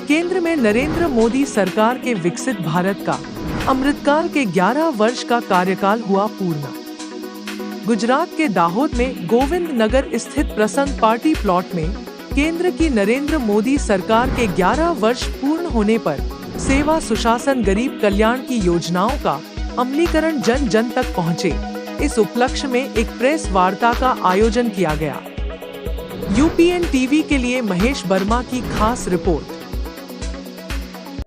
केंद्र में नरेंद्र मोदी सरकार के विकसित भारत का अमृतकाल के 11 वर्ष का कार्यकाल हुआ पूर्ण। गुजरात के दाहोद में गोविंद नगर स्थित प्रसंग पार्टी प्लॉट में केंद्र की नरेंद्र मोदी सरकार के 11 वर्ष पूर्ण होने पर सेवा सुशासन गरीब कल्याण की योजनाओं का अमलीकरण जन जन तक पहुंचे। इस उपलक्ष्य में एक प्रेस वार्ता का आयोजन किया गया। यूपीएन टीवी के लिए महेश वर्मा की खास रिपोर्ट।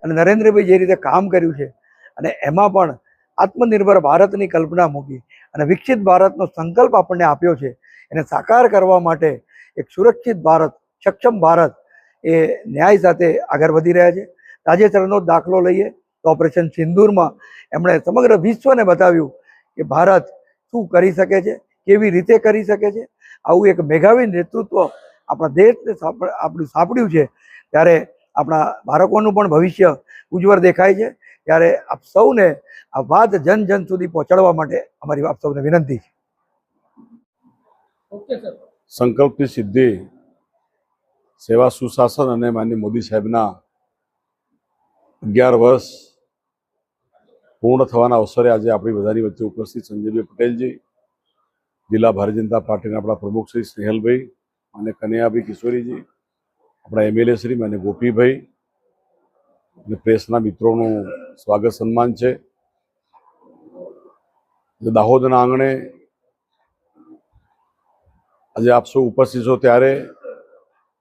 नरेंद्रभाई जे रीते काम कर्युं छे अने एमां पण आत्मनिर्भर भारतनी कल्पना मूकी अने विकसित भारतनो संकल्प आपणे आप्यो छे एने साकार करवा माटे एक सुरक्षित भारत, सक्षम भारत ए न्याय साथे आगळ वधी रह्या छे। ताजेतरनो दाखलो लईए तो ऑपरेशन सिंदूरमां एमणे समग्र विश्वने बताव्युं के भारत शुं करी शके छे, केवी रीते करी शके छे। आवुं एक मेधावी नेतृत्व आपणा देशने आपणुं साંપડ્યું છે त्यारे આપણા બાળકોનું પણ ભવિષ્ય ઉજ્જવળ દેખાય છે। ત્યારે આપ સૌને આ વાત જન જન સુધી પહોંચાડવા માટે અમારી આપ સૌને વિનંતી છે। સંકલ્પની સિદ્ધિ, સેવા સુશાસન અને માનનીય મોદી સાહેબના 11 વર્ષ પૂર્ણ થવાના અવસરે આજે આપણી બધાની વચ્ચે ઉપસ્થિત સંજયભાઈ પટેલજી, જિલ્લા ભારતીય જનતા પાર્ટીના આપણા પ્રમુખ શ્રી સ્નેહલભાઈ અને કનૈયાભાઈ કિશોરીજી, अपना एमएलए श्री मैंने गोपी भाई प्रेसना मित्रों स्वागत सम्मान है। दाहोदना आंगणे आज आप सौ उपस्थित हो त्यारे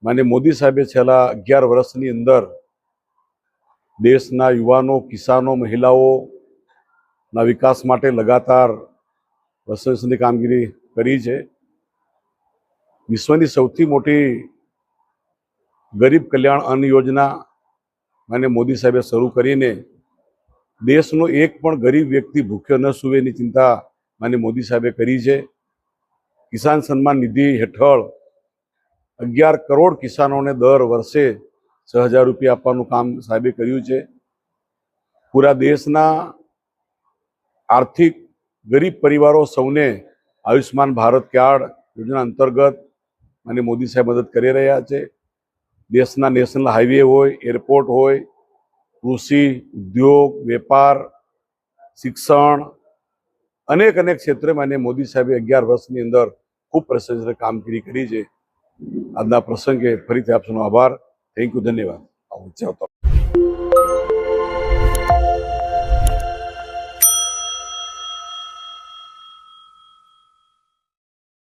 माने मोदी साहेबे छेल्ला 11 वर्षनी अंदर देशना युवानों, किसानों, महिलाओं ना विकास माटे लगातार वर्षोनी कामगीरी करी है। विश्वनी सौथी मोटी गरीब कल्याण अन्न योजना माने मोदी साहेबे शुरू करीने देशनो एक पण गरीब व्यक्ति भूख्यो न सुवेनी चिंता माने मोदी साहेबे करी छे। किसान सम्मान निधि हेठळ 11 करोड़ किसानों ने दर वर्षे 6000 रुपया आपवानुं काम साहेबे कर्युं छे। पूरा देशना आर्थिक गरीब परिवारों सौने आयुष्मान भारत कार्ड योजना अंतर्गत माने मोदी साहेब मदद करी रह्या छे। देशना नेशनल हाईवे होय, एरपोर्ट होय, कृषि, उद्योग, व्यापार, शिक्षण अनेक अनेक क्षेत्रे माने मोदी साहेबे 11 वर्षनी अंदर खूब प्रशंसनीय कामगीरी करी छे। आजना प्रसंगे फरीथी आप सौनो आभार। थैंक यू, धन्यवाद।